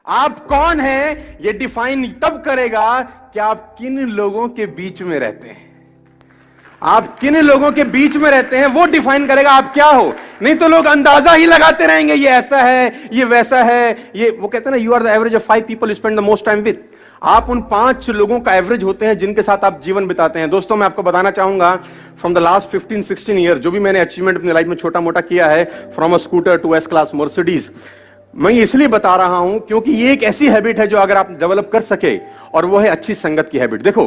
आप कौन हैं ये डिफाइन तब करेगा कि आप किन लोगों के बीच में रहते हैं। आप किन लोगों के बीच में रहते हैं वो डिफाइन करेगा आप क्या हो। नहीं तो लोग अंदाजा ही लगाते रहेंगे, ये ऐसा है, ये वैसा है, ये वो कहते हैं ना, you are the average of 5 people you spend the most time with. आप उन 5 लोगों का एवरेज होते हैं जिनके साथ आप जीवन बिताते हैं। दोस्तों मैं आपको बताना चाहूंगा, फ्रॉम द लास्ट 15-16 ईयर जो भी मैंने अचीवमेंट अपनी लाइफ में छोटा मोटा किया है, from a scooter to S class Mercedes, मैं इसलिए बता रहा हूं क्योंकि ये एक ऐसी हैबिट है जो अगर आप डेवलप कर सके, और वो है अच्छी संगत की हैबिट। देखो,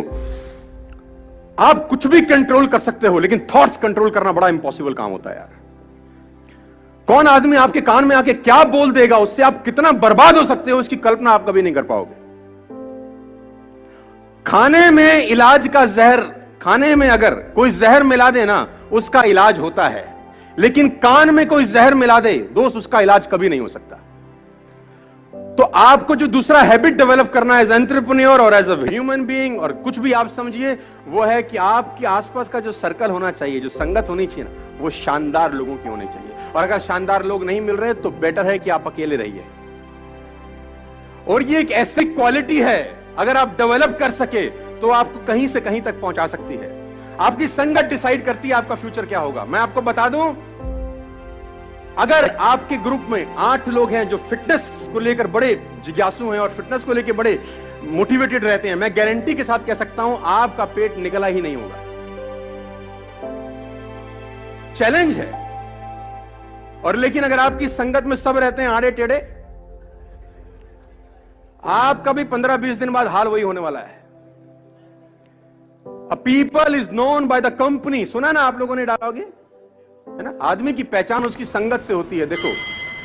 आप कुछ भी कंट्रोल कर सकते हो, लेकिन थॉट्स कंट्रोल करना बड़ा इंपॉसिबल काम होता है यार। कौन आदमी आपके कान में आके क्या बोल देगा, उससे आप कितना बर्बाद हो सकते हो, इसकी कल्पना आप कभी नहीं कर पाओगे। खाने में इलाज का जहर, खाने में अगर कोई जहर मिला दे ना, उसका इलाज होता है, लेकिन कान में कोई जहर मिला दे दोस्त, उसका इलाज कभी नहीं हो सकता। तो आपको जो दूसरा हैबिट डेवलप करना है एज एंटरप्रेन्योर और एज अ ह्यूमन बीइंग, और कुछ भी आप समझिए, वो है कि आपके आसपास का जो सर्कल होना चाहिए, जो संगत होनी चाहिए ना, वो शानदार लोगों की होनी चाहिए। और अगर शानदार लोग नहीं मिल रहे तो बेटर है कि आप अकेले रहिए। और ये एक ऐसी क्वालिटी है, अगर आप डेवलप कर सके तो आपको कहीं से कहीं तक पहुंचा सकती है। आपकी संगत डिसाइड करती है आपका फ्यूचर क्या होगा। मैं आपको बता दूं, अगर आपके ग्रुप में 8 लोग हैं जो फिटनेस को लेकर बड़े जिज्ञासु हैं और फिटनेस को लेकर बड़े मोटिवेटेड रहते हैं, मैं गारंटी के साथ कह सकता हूं आपका पेट निकला ही नहीं होगा। चैलेंज है। और लेकिन अगर आपकी संगत में सब रहते हैं आड़े टेढ़े, आपका भी 15-20 दिन बाद हाल वही होने वाला है। A people is known by the company, सुना ना आप लोगों ने डालोगे, है ना? आदमी की पहचान उसकी संगत से होती है। देखो,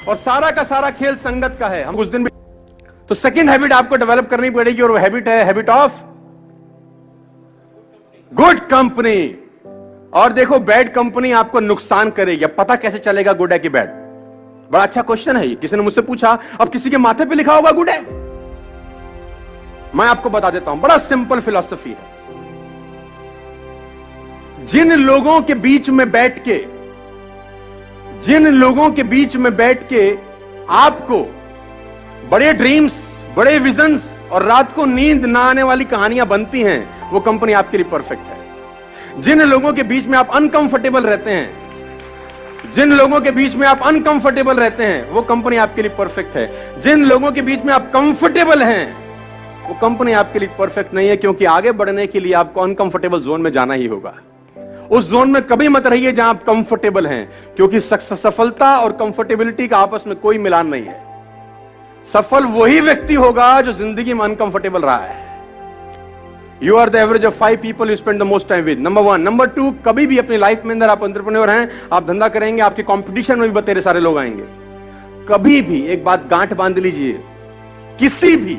और सारा का सारा खेल संगत का है। हम उस दिन भी तो सेकंड हैबिट आपको डेवलप करनी पड़ेगी, और वो हैबिट है हैबिट ऑफ गुड कंपनी। और देखो, बैड कंपनी आपको नुकसान करेगी। अब पता कैसे चलेगा गुड है कि बैड? बड़ा अच्छा क्वेश्चन है ये, किसी ने मुझसे पूछा। अब किसी के माथे पे लिखा होगा गुड है? मैं आपको बता देता हूं, बड़ा सिंपल फिलॉसफी है। जिन लोगों के बीच में बैठ के आपको बड़े ड्रीम्स, बड़े विजन्स और रात को नींद ना आने वाली कहानियां बनती हैं, वो कंपनी आपके लिए परफेक्ट है। जिन लोगों के बीच में आप अनकंफर्टेबल रहते हैं, वो कंपनी आपके लिए परफेक्ट है। जिन लोगों के बीच में आप कंफर्टेबल हैं, वो कंपनी आपके लिए परफेक्ट नहीं है, क्योंकि आगे बढ़ने के लिए आपको अनकंफर्टेबल जोन में जाना ही होगा। उस जोन में कभी मत रहिए जहां आप कंफर्टेबल हैं, क्योंकि सफलता और कंफर्टेबिलिटी का आपस में कोई मिलान नहीं है। सफल वही व्यक्ति होगा जो जिंदगी में अनकंफर्टेबल रहा है। You are the average of 5 people you spend the most time with, number 1। Number 2, कभी भी अपनी लाइफ में अंदर आप एंटरप्रेन्योर हैं, आप धंधा करेंगे, आपके कंपटीशन में भी बतेरे सारे लोग आएंगे। कभी भी एक बात गांठ बांध लीजिए, किसी भी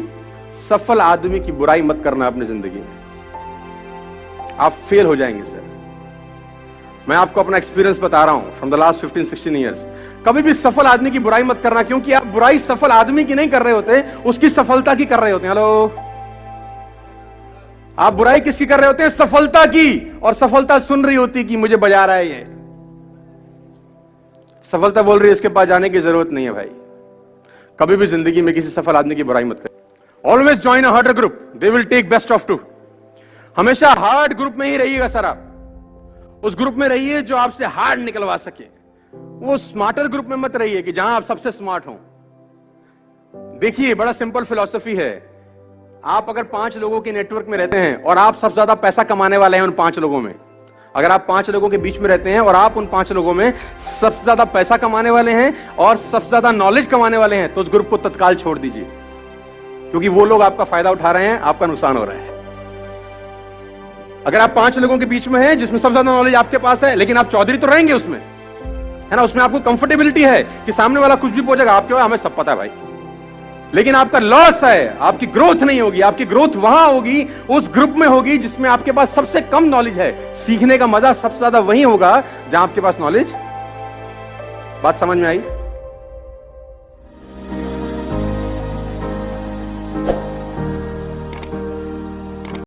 सफल आदमी की बुराई मत करना अपनी जिंदगी में, आप फेल हो जाएंगे सर। मैं आपको अपना एक्सपीरियंस बता रहा हूं फ्रॉम द लास्ट 15-16 ईयर्स। कभी भी सफल आदमी की बुराई मत करना, क्योंकि आप बुराई सफल आदमी की नहीं कर रहे होते, उसकी सफलता की कर रहे होते हैं। हेलो, आप बुराई किसकी कर रहे होते हैं? सफलता की। और सफलता सुन रही होती कि मुझे बजा रहा है ये। सफलता बोल रही है इसके पास जाने की जरूरत नहीं है भाई। कभी भी जिंदगी में किसी सफल आदमी की बुराई मत करें। Always join a harder group, they will take best of 2। हमेशा हार्ड ग्रुप में ही रहिएगा सर। आप उस ग्रुप में रहिए जो आपसे हार्ड निकलवा सके। वो स्मार्टर ग्रुप में मत रहिए कि जहां आप सबसे स्मार्ट हो। देखिए, बड़ा सिंपल फिलॉसफी है। आप अगर 5 लोगों के नेटवर्क में रहते हैं और आप सबसे ज्यादा पैसा कमाने वाले हैं उन 5 लोगों में, अगर आप 5 लोगों के बीच में रहते हैं और आप उन 5 लोगों में सबसे ज्यादा पैसा कमाने वाले हैं और सबसे ज्यादा नॉलेज कमाने वाले हैं, तो उस ग्रुप को तत्काल छोड़ दीजिए, क्योंकि वो लोग आपका फायदा उठा रहे हैं, आपका नुकसान हो रहा है। अगर आप 5 लोगों के बीच में हैं जिसमें सबसे ज्यादा नॉलेज आपके पास है, लेकिन आप चौधरी तो रहेंगे उसमें, है ना, उसमें आपको कंफर्टेबिलिटी है कि सामने वाला कुछ भी पूछेगा, आपके हमें सब पता है भाई, लेकिन आपका लॉस है, आपकी ग्रोथ नहीं होगी। आपकी ग्रोथ वहां होगी, उस ग्रुप में होगी जिसमें आपके पास सबसे कम नॉलेज है। सीखने का मजा सबसे ज्यादा वहीं होगा जहां आपके पास नॉलेज। बात समझ में आई?